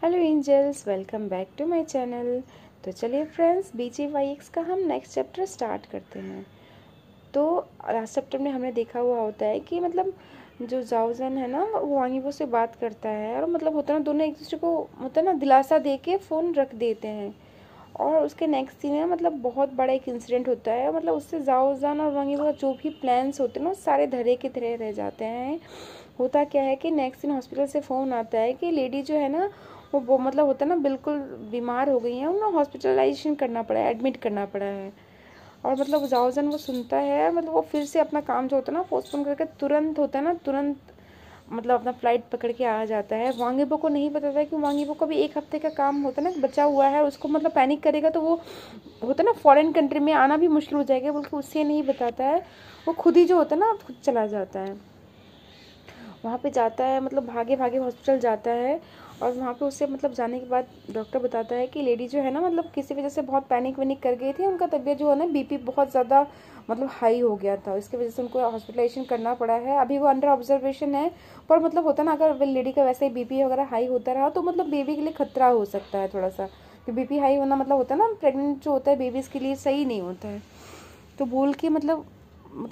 Hello angels, welcome back to my channel. तो चलिए friends, BGYX का हम नेक्स्ट चैप्टर स्टार्ट करते हैं। तो लास्ट चैप्टर में हमने देखा हुआ होता है कि मतलब जो जाओजन है ना, वो वांगीबो से बात करता है और मतलब होता है ना, दोनों एक दूसरे को होता है ना दिलासा दे के फ़ोन रख देते हैं। और उसके नेक्स्ट सीन है मतलब बहुत बड़ा एक इंसिडेंट होता है, मतलब उससे जाओजन और वांगीबो का जो भी प्लान्स होते हैं ना, सारे धरे के धरे रह जाते हैं। होता क्या है कि नेक्स्ट दिन हॉस्पिटल से फ़ोन आता है कि लेडी जो है ना, वो मतलब होता है ना बिल्कुल बीमार हो गई है, उन्हें हॉस्पिटलाइजेशन करना पड़ा है, एडमिट करना पड़ा है। और मतलब जाओजन वो सुनता है, मतलब वो फिर से अपना काम जो होता है ना पोस्टपोन करके तुरंत होता है ना, तुरंत मतलब अपना फ्लाइट पकड़ के आ जाता है। वांगीबो को नहीं पता था कि वांगीबो को भी एक हफ्ते का काम होता है ना बचा हुआ है, उसको मतलब पैनिक करेगा तो वो होता है ना फॉरेन कंट्री में आना भी मुश्किल हो जाएगा, बल्कि उससे नहीं बताता है। वो खुद ही जो होता है ना खुद चला जाता है, वहाँ पे जाता है, मतलब भागे भागे हॉस्पिटल जाता है। और वहाँ पे उससे मतलब जाने के बाद डॉक्टर बताता है कि लेडी जो है ना, मतलब किसी वजह से बहुत पैनिक वैनिक कर गई थी, उनका तबीयत जो है ना BP बहुत ज़्यादा मतलब हाई हो गया था, इसकी वजह से उनको हॉस्पिटलाइजेशन करना पड़ा है। अभी वो अंडर ऑब्जर्वेशन है, पर मतलब होता है ना अगर लेडी का वैसे ही BP वगैरह हाई होता रहा तो मतलब बेबी के लिए खतरा हो सकता है थोड़ा सा, कि BP हाई होना मतलब होता है ना प्रेग्नेंट जो होता है बेबीज़ के लिए सही नहीं होता है। तो बोल के मतलब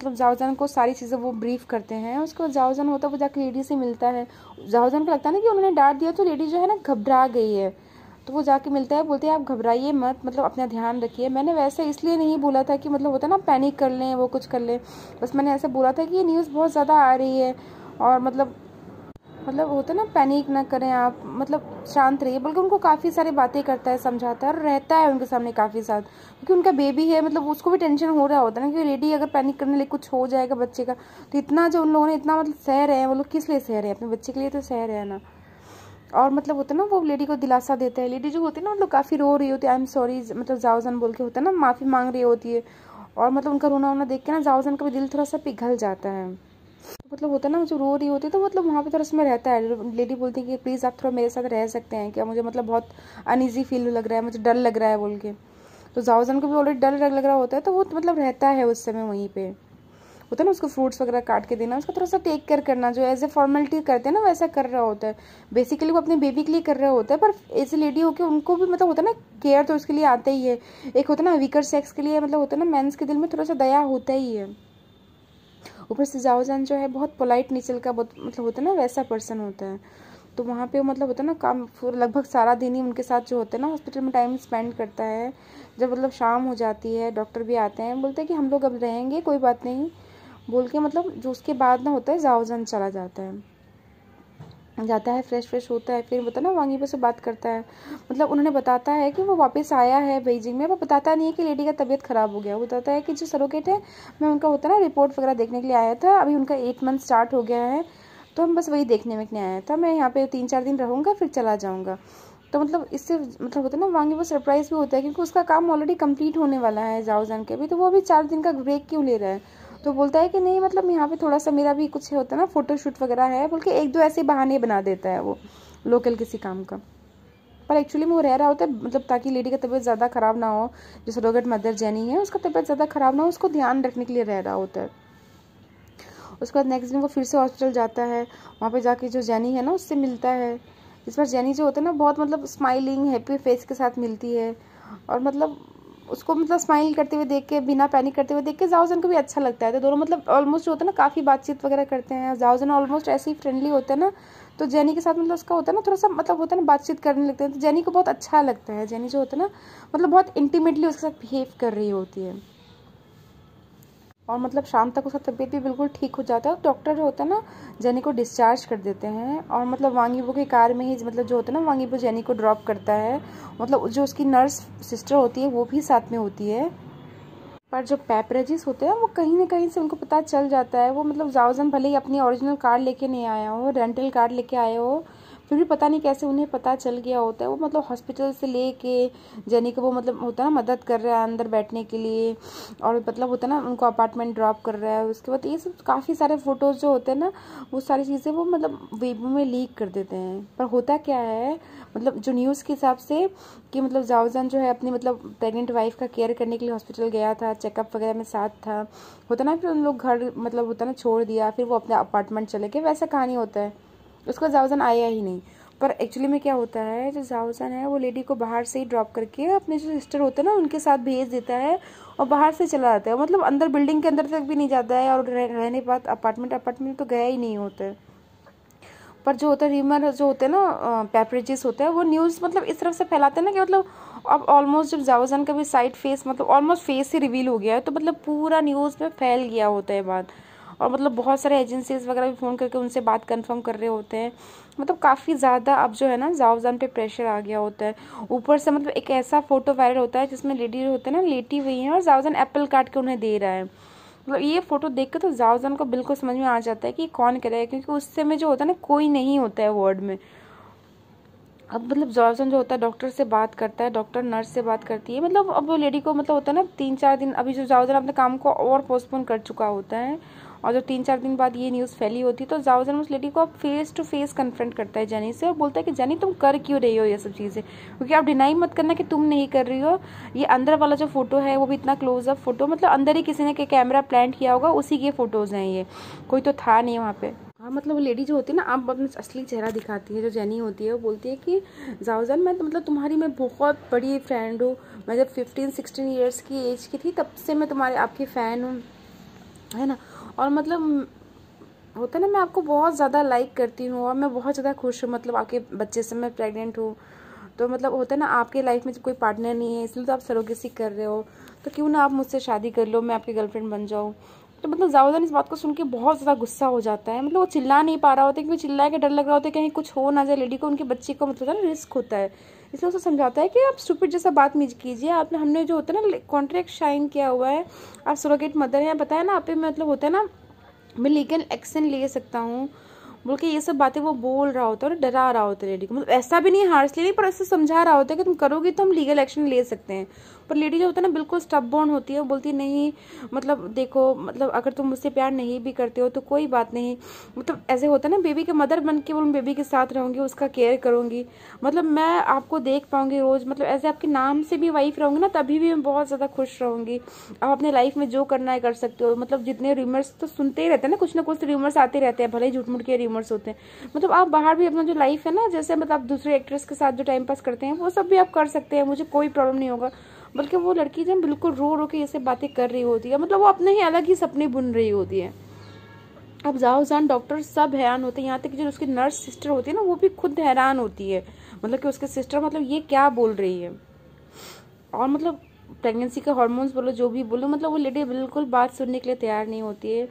जाओजन को सारी चीज़ें वो ब्रीफ करते हैं। उसको जाओजन होता है वो जाके लेडी से मिलता है। जाओजन को लगता है ना कि उन्होंने डांट दिया तो लेडी जो है ना घबरा गई है, तो वो जाके मिलता है, बोलते हैं आप घबराइए मत, मतलब अपना ध्यान रखिए। मैंने वैसे इसलिए नहीं बोला था कि मतलब होता है ना पैनिक कर लें वो कुछ कर लें, बस मैंने ऐसे बोला था कि ये न्यूज़ बहुत ज़्यादा आ रही है और मतलब होता है ना पैनिक ना करें आप, मतलब शांत रहिए। बल्कि उनको काफ़ी सारी बातें करता है, समझाता है और रहता है उनके सामने काफ़ी साथ, क्योंकि उनका बेबी है, मतलब उसको भी टेंशन हो रहा होता है ना कि लेडी अगर पैनिक करने लगे कुछ हो जाएगा बच्चे का। तो इतना जो उन लोगों ने इतना मतलब सह रहे हैं, वो लोग किस लिए सह रहे हैं, अपने बच्चे के लिए तो सह रहे हैं ना। और मतलब होता है ना वो लेडी को दिलासा देता है। लेडी जो होती है ना मतलब काफ़ी रो रही होती है, आई एम सॉरी मतलब जाओजन बोल के होता है ना, माफ़ी मांग रही होती है। और मतलब उनका रोना वोना देख के ना जाओजन का भी दिल थोड़ा सा पिघल जाता है। मतलब होता है ना जो रो रही होती है तो मतलब वहाँ पे थोड़ा सा में रहता है। लेडी बोलती है कि प्लीज़ आप थोड़ा मेरे साथ रह सकते हैं क्या, मुझे मतलब बहुत अनईजी फील लग रहा है, मुझे डर लग रहा है बोल के। तो जाओजन को भी ऑलरेडी डर लग रहा होता है, तो वो मतलब रहता है उस समय वहीं पे। होता है ना उसको फ्रूट्स वगैरह काट के देना, उसका थोड़ा सा टेक केयर करना, जो एज ए फॉर्मेलिटी करते हैं ना वैसा कर रहा होता है। बेसिकली वो अपने बेबी के लिए कर रहा होता है, पर एज ए लेडी होकर उनको भी मतलब होता है ना केयर तो उसके लिए आता ही है। एक होता है ना वीकर सेक्स के लिए मतलब होता है ना मेंस के दिल में थोड़ा सा दया होता ही है। ऊपर से जाओजन जो है बहुत पोलाइट नेचर का, बहुत मतलब होता है ना वैसा पर्सन होता है। तो वहाँ पे मतलब होता है ना काम लगभग सारा दिन ही उनके साथ जो होता है ना हॉस्पिटल में टाइम स्पेंड करता है। जब मतलब शाम हो जाती है, डॉक्टर भी आते हैं, बोलते हैं कि हम लोग अब रहेंगे, कोई बात नहीं बोल के, मतलब जो उसके बाद ना होता है जाओजन चला जाता है फ्रेश होता है, फिर होता है ना वांगीबो से बात करता है। मतलब उन्होंने बताता है कि वो वापस आया है बीजिंग में, वो बताता नहीं है कि लेडी का तबीयत ख़राब हो गया। वो बताता है कि जो सरोगेट है, मैं उनका होता है ना रिपोर्ट वगैरह देखने के लिए आया था, अभी उनका 8 मंथ स्टार्ट हो गया है, तो हम बस वही देखने में आया था, मैं यहाँ पे 3-4 दिन रहूँगा फिर चला जाऊँगा। तो मतलब इससे मतलब होता है ना वांगीबो सरप्राइज भी होता है, क्योंकि उसका काम ऑलरेडी कंप्लीट होने वाला है जाओजन के भी, तो वो अभी 4 दिन का ब्रेक क्यों ले रहा है। तो बोलता है कि नहीं मतलब यहाँ पे थोड़ा सा मेरा भी कुछ होता है ना फोटोशूट वगैरह है, बोल के एक दो ऐसे बहाने बना देता है वो लोकल किसी काम का। पर एक्चुअली में वो रह रहा होता है मतलब ताकि लेडी का तबीयत ज़्यादा ख़राब ना हो, जो सरोगेट मदर जेनी है उसका तबीयत ज़्यादा ख़राब ना हो, उसको ध्यान रखने के लिए रह रहा होता है। उसके बाद नेक्स्ट दिन वो फिर से हॉस्पिटल जाता है, वहाँ पे जाके जो जेनी है ना उससे मिलता है। इस बार जेनी जो होता है ना बहुत मतलब स्माइलिंग हैप्पी फेस के साथ मिलती है, और मतलब उसको मतलब स्माइल करते हुए देख के, बिना पैनिक करते हुए देख के जाओजन को भी अच्छा लगता है। तो दोनों मतलब ऑलमोस्ट जो होता है ना काफ़ी बातचीत वगैरह करते हैं, जाओजन ऑलमोस्ट ऐसे ही फ्रेंडली होता है ना, तो जेनी के साथ मतलब उसका होता है ना थोड़ा सा मतलब होता है ना बातचीत करने लगते हैं, तो जेनी को बहुत अच्छा लगता है। जेनी जो होता है ना मतलब बहुत इंटीमेटली उसके साथ बिहेव कर रही होती है। और मतलब शाम तक उसका तबीयत भी बिल्कुल ठीक हो जाता है। डॉक्टर जो होता है ना जेनी को डिस्चार्ज कर देते हैं, और मतलब वांगीबो की कार में ही मतलब जो होता है ना वांगीबो जेनी को ड्रॉप करता है। मतलब जो उसकी नर्स सिस्टर होती है वो भी साथ में होती है। पर जो पैपरेजिस होते हैं वो कहीं ना कहीं से उनको पता चल जाता है, वो मतलब जाओजन भले ही अपनी ओरिजिनल कार लेके नहीं आया हो, रेंटल कार लेके आए हो, फिर भी पता नहीं कैसे उन्हें पता चल गया होता है। वो मतलब हॉस्पिटल से लेके जेनी को वो मतलब होता है ना मदद कर रहा है अंदर बैठने के लिए, और मतलब होता है ना उनको अपार्टमेंट ड्रॉप कर रहा है। उसके बाद ये सब काफ़ी सारे फोटोज़ जो होते हैं ना, वो सारी चीज़ें वो मतलब वेबो में लीक कर देते हैं। पर होता क्या है मतलब जो न्यूज़ के हिसाब से कि मतलब जाओजन जो है अपनी मतलब प्रेग्नेंट वाइफ का केयर करने के लिए हॉस्पिटल गया था, चेकअप वगैरह में साथ था, होता ना फिर उन लोग घर मतलब होता ना छोड़ दिया, फिर वो अपने अपार्टमेंट चले गए, वैसा कहानी होता है। उसका जाओजन आया ही नहीं। पर एक्चुअली में क्या होता है, जो जाओजान है वो लेडी को बाहर से ही ड्रॉप करके अपने जो सिस्टर होते हैं ना उनके साथ भेज देता है और बाहर से चला जाता है, मतलब अंदर बिल्डिंग के अंदर तक भी नहीं जाता है और रहने के बाद अपार्टमेंट तो गया ही नहीं होता है। पर जो होता है र्यूमर जो होते हैं ना पेपरेजेस होते हैं वो न्यूज़ मतलब इस तरफ से फैलाते हैं ना कि मतलब अब ऑलमोस्ट जब जाओजान का भी साइड फेस मतलब ऑलमोस्ट फेस ही रिवील हो गया है तो मतलब पूरा न्यूज़ में फैल गया होता है बात, और मतलब बहुत सारे एजेंसीज वगैरह भी फ़ोन करके उनसे बात कंफर्म कर रहे होते हैं। मतलब काफ़ी ज़्यादा अब जो है ना जाओजान पे प्रेशर आ गया होता है। ऊपर से मतलब एक ऐसा फोटो वायरल होता है जिसमें लेडी होते हैं ना लेटी हुई है और जाओजान एप्पल काट के उन्हें दे रहा है। मतलब ये फोटो देख के तो जाओजान को बिल्कुल समझ में आ जाता है कि कौन करे है, क्योंकि उस समय जो होता है ना कोई नहीं होता है वार्ड में। अब मतलब जाओजान जो होता है डॉक्टर से बात करता है, डॉक्टर नर्स से बात करती है, मतलब अब वो लेडी को मतलब होता है ना 3-4 दिन अभी जो जाओजान अपने काम को और पोस्टपोन कर चुका होता है और जो 3-4 दिन बाद ये न्यूज़ फैली होती है तो जाओजान उस लेडी को अब फेस टू फेस कन्फ्रंट करता है जेनी से और बोलता है कि जेनी तुम कर क्यों रही हो ये सब चीज़ें, क्योंकि आप डिनाई मत करना कि तुम नहीं कर रही हो। ये अंदर वाला जो फोटो है वो भी इतना क्लोजअप फोटो, मतलब अंदर ही किसी ने कैमरा प्लांट किया होगा, उसी के फोटोज़ हैं ये, कोई तो था नहीं वहाँ पे। हाँ मतलब वो लेडी जो होती है ना अब अपना असली चेहरा दिखाती है, जो जेनी होती है वो बोलती है कि जाओजान मैं तो मतलब तुम्हारी मैं बहुत बड़ी फ्रेंड हूँ, मैं जब 15-16 ईयर्स की एज की थी तब से मैं तुम्हारे आपकी फ़ैन हूँ, है ना, और मतलब होता है ना मैं आपको बहुत ज़्यादा लाइक करती हूँ और मैं बहुत ज़्यादा खुश हूँ, मतलब आपके बच्चे से मैं प्रेग्नेंट हूँ, तो मतलब होता है ना आपके लाइफ में कोई पार्टनर नहीं है इसलिए तो आप सरोगेसी कर रहे हो, तो क्यों ना आप मुझसे शादी कर लो, मैं आपकी गर्लफ्रेंड बन जाऊँ। तो मतलब जाओजान इस बात को सुन के बहुत ज़्यादा गुस्सा हो जाता है, मतलब वो चिल्ला नहीं पा रहा होता क्योंकि चिल्लाए के डर लग रहा होता है कहीं कुछ हो ना जाए लेडी को, उनके बच्चे को मतलब ना रिस्क होता है, इसलिए उसे समझाता है कि आप स्टूपिड जैसा बात मत कीजिए, आपने हमने जो होता है ना कॉन्ट्रैक्ट साइन किया हुआ है, आप सरोगेट मदर हैं, पता है ना आप पे मतलब होता है ना मैं लीगल एक्शन ले सकता हूँ, बोल के ये सब बातें वो बोल रहा होता है और डरा रहा होता है लेडी को, मतलब ऐसा भी नहीं हार्शली नहीं पर ऐसे समझा रहा होता है कि तुम करोगे तो हम लीगल एक्शन ले सकते हैं। पर लेडी जो होता है ना बिल्कुल स्टबबॉर्न होती है, वो बोलती नहीं मतलब देखो मतलब अगर तुम मुझसे प्यार नहीं भी करते हो तो कोई बात नहीं, मतलब ऐसे होता है ना बेबी के मदर बन के वो बेबी के साथ रहूँगी, उसका केयर करूँगी, मतलब मैं आपको देख पाऊँगी रोज़, मतलब ऐसे आपके नाम से भी वाइफ रहूँगी ना तभी भी मैं बहुत ज़्यादा खुश रहूँगी, आप अपने लाइफ में जो करना है कर सकते हो, मतलब जितने रूमर्स तो सुनते ही रहते हैं ना कुछ रूमर्स आते रहते हैं, भले ही झूठ मूठ के रूमर्स होते हैं, मतलब आप बाहर भी अपना जो लाइफ है ना जैसे मतलब आप दूसरे एक्ट्रेस के साथ जो टाइम पास करते हैं वो सब भी आप कर सकते हैं, मुझे कोई प्रॉब्लम नहीं होगा। बल्कि वो लड़की जब बिल्कुल रो रो के ये सब बातें कर रही होती है, मतलब वो अपने ही अलग ही सपने बुन रही होती है। अब जाओजान डॉक्टर सब हैरान होते हैं, यहाँ तक कि जो उसकी नर्स सिस्टर होती है ना वो भी खुद हैरान होती है, मतलब कि उसके सिस्टर मतलब ये क्या बोल रही है, और मतलब प्रेगनेंसी के हार्मोन्स बोलो जो भी बोलो, मतलब वो लेडी बिल्कुल बात सुनने के लिए तैयार नहीं होती है।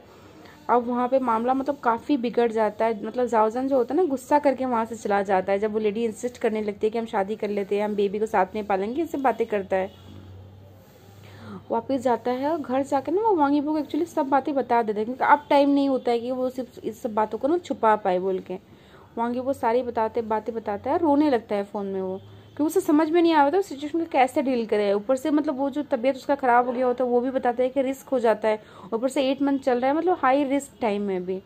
अब वहाँ पे मामला मतलब काफ़ी बिगड़ जाता है, मतलब जाओजान जो होता है ना गुस्सा करके वहाँ से चला जाता है, जब वो लेडी इंसिस्ट करने लगती है कि हम शादी कर लेते हैं, हम बेबी को साथ में पालेंगे, इससे बातें करता है, वापस जाता है और घर जाकर ना वो वांग यीबो को एक्चुअली सब बातें बता देता है, क्योंकि अब टाइम नहीं होता है कि वो सिर्फ इस सब बातों को ना छुपा पाए बोल के, वांग यीबो सारी बातें बताता है, रोने लगता है फ़ोन में वो, क्योंकि उसे समझ में नहीं आ रहा था सिचुएशन को कैसे डील करे, ऊपर से मतलब वो जो तबीयत उसका ख़राब हो गया होता है वो भी बताता है कि रिस्क हो जाता है, ऊपर से 8 मंथ चल रहा है, मतलब हाई रिस्क टाइम में भी।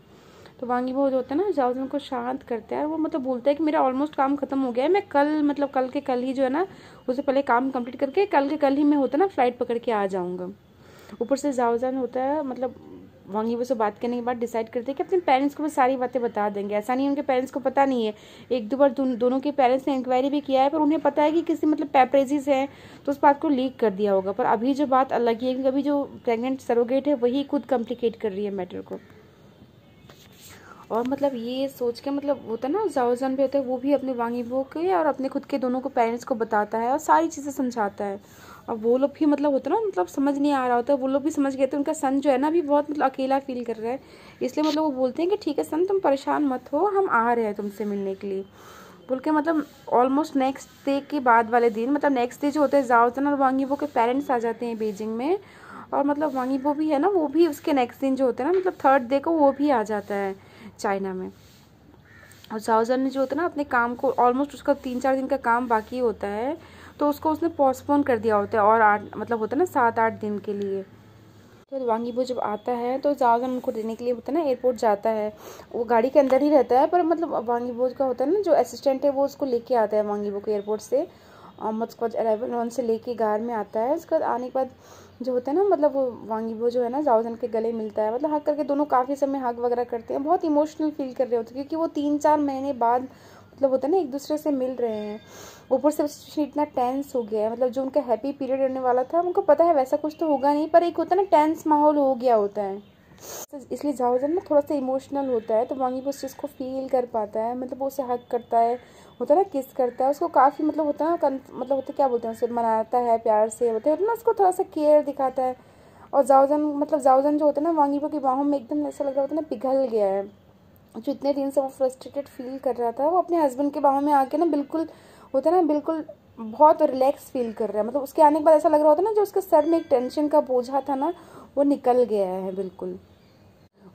तो वांग यीबो जो होता है ना जाओजान को शांत करता है, वो मतलब बोलता है कि मेरा ऑलमोस्ट काम खत्म हो गया है, मैं कल मतलब कल के कल ही जो है ना उससे पहले काम कंप्लीट करके कल के कल ही मैं होता है ना फ्लाइट पकड़ के आ जाऊँगा। ऊपर से जाओजान होता है मतलब वांग यीबो से बात करने के बाद डिसाइड करते हैं कि अपने पेरेंट्स को भी सारी बातें बता देंगे, ऐसा नहीं उनके पेरेंट्स को पता नहीं है, एक दो बार दोनों के पेरेंट्स ने इंक्वायरी भी किया है पर उन्हें पता है कि किसी मतलब पेपरेजीज है तो उस बात को लीक कर दिया होगा, पर अभी जो बात अलग ही है क्योंकि अभी जो प्रेग्नेंट सरोगेट है वही खुद कॉम्प्लिकेट कर रही है मैटर को। और मतलब ये सोच के मतलब होता है ना जाओजान भी होता है वो भी अपने वांग यीबो के और अपने खुद के दोनों को पेरेंट्स को बताता है और सारी चीज़ें समझाता है, और वो लोग भी मतलब होता है ना मतलब समझ नहीं आ रहा होता है, वो लोग भी समझ गए थे उनका सन जो है ना अभी बहुत मतलब अकेला फील कर रहा है, इसलिए मतलब वो बोलते हैं कि ठीक है सन तुम परेशान मत हो, हम आ रहे हैं तुमसे मिलने के लिए बोल के, मतलब ऑलमोस्ट नेक्स्ट डे के बाद वाले दिन मतलब नेक्स्ट डे जो होता है जाओजान और वांग यीबो के पेरेंट्स आ जाते हैं बीजिंग में, और मतलब वांग यीबो भी है ना वो भी उसके नेक्स्ट दिन जो होता है ना मतलब 3rd डे को वो भी आ जाता है चाइना में। और जाओजान ने जो होता है ना अपने काम को ऑलमोस्ट उसका 3-4 दिन का काम बाकी होता है तो उसको उसने पोस्टपोन कर दिया होता है और 8 मतलब होता है ना 7-8 दिन के लिए। तो वांग यीबो जब आता है तो जाओजान उनको देने के लिए होता है ना एयरपोर्ट जाता है, वो गाड़ी के अंदर ही रहता है पर मतलब वांग यीबो का होता है ना जो असिस्टेंट है वो उसको लेके आता है वांग यीबो को एयरपोर्ट से, और उसके बाद अराइवल लॉन्च से लेके घर में आता है, उसके बाद आने के बाद जो होता है ना मतलब वो वांग यीबो जो है ना जाओजान के गले मिलता है, मतलब हग करके दोनों काफ़ी समय हग वगैरह करते हैं, बहुत इमोशनल फील कर रहे होते हैं क्योंकि वो 3-4 महीने बाद मतलब होता है ना एक दूसरे से मिल रहे हैं, ऊपर से सिचुएशन इतना टेंस हो गया है, मतलब जो उनका हैप्पी पीरियड रहने वाला था उनको पता है वैसा कुछ तो होगा नहीं, पर एक होता है ना टेंस माहौल हो गया होता है, इसलिए जाओजन ना थोड़ा सा इमोशनल होता है। तो वांगी वो उस चीज़ को फील कर पाता है, मतलब वो उसे हग करता है, होता है ना किस करता है उसको, काफ़ी मतलब होता है ना मतलब होता है क्या बोलते हैं उसे, मनाता है प्यार से, होता है ना उसको थोड़ा सा केयर दिखाता है। और जाओजन मतलब जाओजन जो होता है ना वांगी की बाहों में एकदम ऐसा लग रहा होता है ना पिघल गया है, जो इतने दिन से वो फ्रस्ट्रेटेड फील कर रहा था वो अपने हस्बैंड के बाहों में आके ना बिल्कुल होता है ना बिल्कुल बहुत रिलैक्स फील कर रहा है। मतलब उसके आने के बाद ऐसा लग रहा होता है ना जो उसके सर में एक टेंशन का बोझा था ना वो निकल गया है बिल्कुल।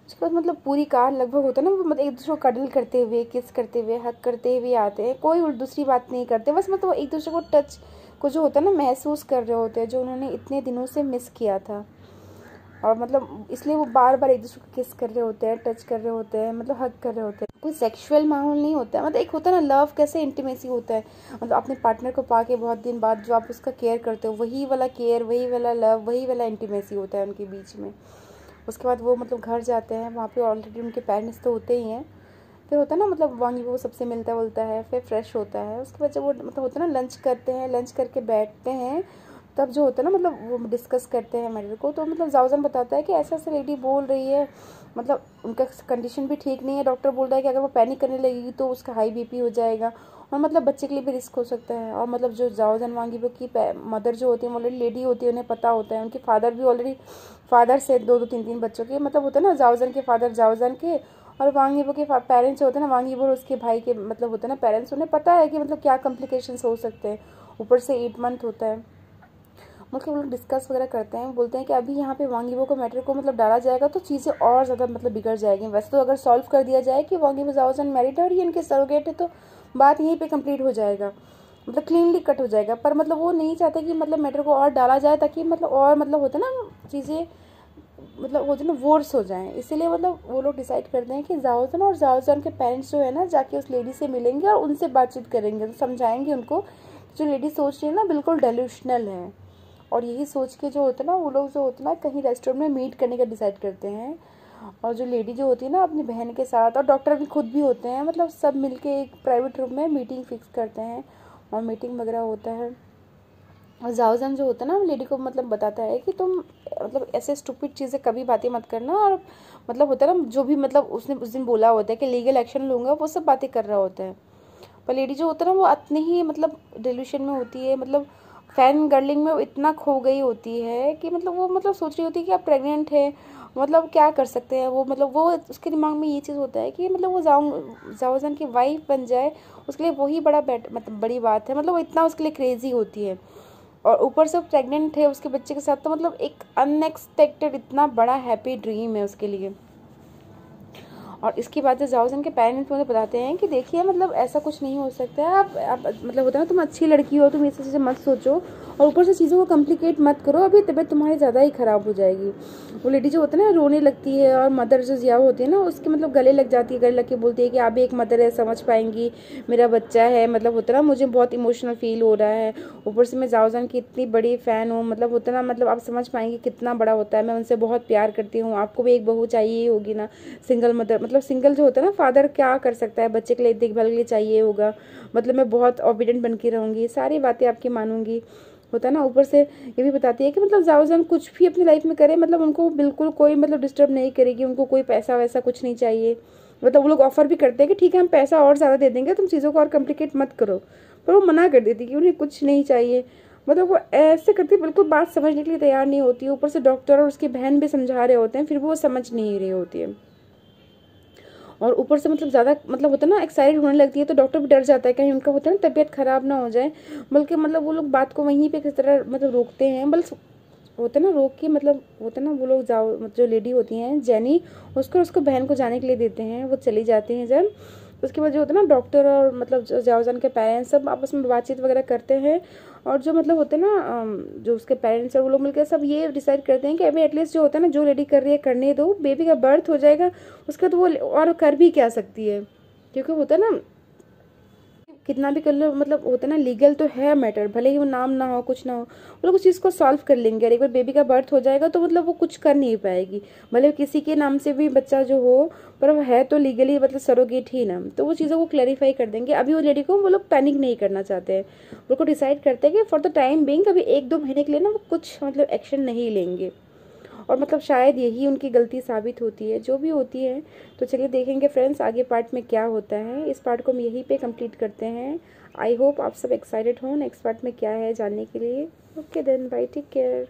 उसके बाद मतलब पूरी कार लगभग होता है ना वो मतलब एक दूसरे को कडल करते हुए, किस करते हुए, हक करते हुए आते हैं, कोई दूसरी बात नहीं करते, बस मतलब एक दूसरे को टच को जो होता है ना महसूस कर रहे होते हैं जो उन्होंने इतने दिनों से मिस किया था। और मतलब इसलिए वो बार बार एक दूसरे को किस कर रहे होते हैं, टच कर रहे होते हैं, मतलब हग कर रहे होते हैं। कोई सेक्सुअल माहौल नहीं होता है, मतलब एक होता है ना लव कैसे इंटीमेसी होता है, मतलब अपने पार्टनर को पाके बहुत दिन बाद जो आप उसका केयर करते हो वही वाला केयर, वही वाला लव, वही वाला इंटीमेसी होता है उनके बीच में। उसके बाद वो मतलब घर जाते हैं, वहाँ पे ऑलरेडी उनके पेरेंट्स तो होते ही हैं, फिर होता है ना मतलब वांगी वो सबसे मिलता जुलता है, फिर फ्रेश होता है। उसके बाद जब वो मतलब होता है ना लंच करते हैं, लंच करके बैठते हैं, तब जो होता है ना मतलब वो डिस्कस करते हैं मैटर को। तो मतलब जाओजन बताता है कि ऐसा ऐसा लेडी बोल रही है, मतलब उनका कंडीशन भी ठीक नहीं है, डॉक्टर बोल रहा है कि अगर वो पैनिक करने लगेगी तो उसका हाई बीपी हो जाएगा और मतलब बच्चे के लिए भी रिस्क हो सकता है। और मतलब जो जाओजन वांगी की मदर जो होती है ऑलरेडी लेडी होती है, उन्हें पता होता है, उनके फादर भी ऑलरेडी फादर से दो दो तीन तीन बच्चों के, मतलब होता है ना जाओजन के फादर जाओजन के, और वांगीबो के पेरेंट्स जो होते हैं ना वांगीबो और उसके भाई के मतलब होते हैं ना पेरेंट्स, उन्हें पता है कि मतलब क्या कॉम्प्लिकेशंस हो सकते हैं। ऊपर से 8 मंथ होता है, मतलब लोग डिस्कस वगैरह करते हैं, बोलते हैं कि अभी यहाँ पे वांगीबो को मैटर को मतलब डाला जाएगा तो चीज़ें और ज़्यादा मतलब बिगड़ जाएगी। वैसे तो अगर सॉल्व कर दिया जाए कि वांगीबो जाओजन मैरिड है और ये इनके सरोगेट है तो बात यहीं पे कंप्लीट हो जाएगा, मतलब क्लीनली कट हो जाएगा। पर मतलब वो नहीं चाहते कि मतलब मैटर को और डाला जाए ताकि मतलब और मतलब होता है ना चीज़ें मतलब होते ना वोर्स हो जाएं, इसीलिए मतलब वो लोग डिसाइड करते हैं कि जाओजन और जाओजन के पेरेंट्स जो है ना जाके उस लेडी से मिलेंगे और उनसे बातचीत करेंगे, तो समझाएंगे उनको जो लेडी सोच रही है ना बिल्कुल डेल्यूशनल है। और यही सोच के जो होता है ना वो लोग जो होता है ना कहीं रेस्टोरेंट में मीट करने का डिसाइड करते हैं। और जो लेडी जो होती है ना अपनी बहन के साथ, और डॉक्टर भी खुद भी होते हैं, मतलब सब मिलके एक प्राइवेट रूम में मीटिंग फिक्स करते हैं और मीटिंग वगैरह होता है। और जाओजन जो होता है ना लेडी को मतलब बताता है कि तुम मतलब ऐसे स्टूपिड चीज़ें कभी बातें मत करना, और मतलब होता है ना जो भी मतलब उसने उस दिन बोला होता है कि लीगल एक्शन लूँगा, वो सब बातें कर रहा होता है। पर लेडी जो होता है ना वो अपने ही मतलब डिल्यूशन में होती है, मतलब फैन गर्लिंग में वो इतना खो गई होती है कि मतलब वो मतलब सोच रही होती है कि आप प्रेग्नेंट है, मतलब क्या कर सकते हैं वो, मतलब वो उसके दिमाग में ये चीज़ होता है कि मतलब वो जाओजन की वाइफ बन जाए उसके लिए वही बड़ा मतलब बड़ी बात है, मतलब वो इतना उसके लिए क्रेजी होती है। और ऊपर से प्रेग्नेंट है उसके बच्चे के साथ, तो मतलब एक अनएक्सपेक्टेड इतना बड़ा हैप्पी ड्रीम है उसके लिए। और इसके बाद जो जाओजन के पेरेंट्स मुझे बताते हैं कि देखिए मतलब ऐसा कुछ नहीं हो सकता है, आप मतलब होता है ना तुम अच्छी लड़की हो, तुम ये सब चीज़ें मत सोचो और ऊपर से चीज़ों को कम्प्लिकेट मत करो, अभी तबीयत तुम्हारी ज़्यादा ही ख़राब हो जाएगी। वो लेडी जो होती है ना रोने लगती है, और मदर जो जिया होती है ना उसके मतलब गले लग जाती है, गले लग के बोलती है कि आप भी एक मदर है, समझ पाएंगी, मेरा बच्चा है, मतलब होता है ना मुझे बहुत इमोशनल फील हो रहा है, ऊपर से मैं जाओजन की इतनी बड़ी फ़ैन हूँ, मतलब होता है ना मतलब आप समझ पाएंगे कितना बड़ा होता है, मैं उनसे बहुत प्यार करती हूँ, आपको भी एक बहू चाहिए होगी ना, सिंगल मदर मतलब सिंगल जो होता है ना फादर क्या कर सकता है, बच्चे के लिए देखभाल के लिए चाहिए होगा, मतलब मैं बहुत ओबीडेंट बन के रहूँगी, सारी बातें आपकी मानूंगी, होता है ना। ऊपर से ये भी बताती है कि मतलब जाओजन कुछ भी अपनी लाइफ में करे मतलब उनको बिल्कुल कोई मतलब डिस्टर्ब नहीं करेगी, उनको कोई पैसा वैसा कुछ नहीं चाहिए, मतलब वो लोग ऑफर भी करते हैं कि ठीक है हम पैसा और ज़्यादा दे देंगे, तुम चीज़ों को और कॉम्प्लिकेट मत करो, पर वो मना कर देती कि उन्हें कुछ नहीं चाहिए, मतलब वो ऐसे करती बिल्कुल बात समझने के लिए तैयार नहीं होती। ऊपर से डॉक्टर और उसकी बहन भी समझा रहे होते हैं, फिर भी वो समझ नहीं रही होती है। और ऊपर से मतलब ज़्यादा मतलब होता है ना एक्साइटेड होने लगती है, तो डॉक्टर भी डर जाता है कहीं उनका होता है ना तबीयत ख़राब ना हो जाए, बल्कि मतलब वो लोग बात को वहीं पे किस तरह मतलब रोकते हैं, बल्कि होता है ना रोक के मतलब होता है ना वो लोग जाओ जो लेडी होती हैं जेनी उसको बहन को जाने के लिए देते हैं, वो चली जाती हैं जब। उसके बाद जो होता है ना डॉक्टर और मतलब जाओजन के पेरेंट्स सब आपस में बातचीत वगैरह करते हैं, और जो मतलब होते हैं ना जो उसके पेरेंट्स है वो लोग मिलकर सब ये डिसाइड करते हैं कि अभी एटलीस्ट जो होता है ना जो लेडी कर रही है करने दो, बेबी का बर्थ हो जाएगा उसके बाद वो और कर भी क्या सकती है, क्योंकि होता है ना कितना भी कर लो, मतलब होता है ना, लीगल तो है मैटर, भले ही वो नाम ना हो कुछ ना हो, वो लोग उस चीज़ को सॉल्व कर लेंगे। और एक बार बेबी का बर्थ हो जाएगा तो मतलब वो कुछ कर नहीं पाएगी, भले किसी के नाम से भी बच्चा जो हो, पर वो है तो लीगली मतलब सरोगेट ही ना, तो वो चीज़ों को क्लैरिफाई कर देंगे। अभी वो लेडी को वो लोग पैनिक नहीं करना चाहते हैं, वो लोग को डिसाइड करते हैं कि फॉर द टाइम बिंग अभी 1-2 महीने के लिए ना वो कुछ मतलब एक्शन नहीं लेंगे। और मतलब शायद यही उनकी गलती साबित होती है, जो भी होती है। तो चलिए देखेंगे फ्रेंड्स आगे पार्ट में क्या होता है। इस पार्ट को हम यहीं पे कंप्लीट करते हैं। आई होप आप सब एक्साइटेड हो नेक्स्ट पार्ट में क्या है जानने के लिए। Okay then, bye, take care.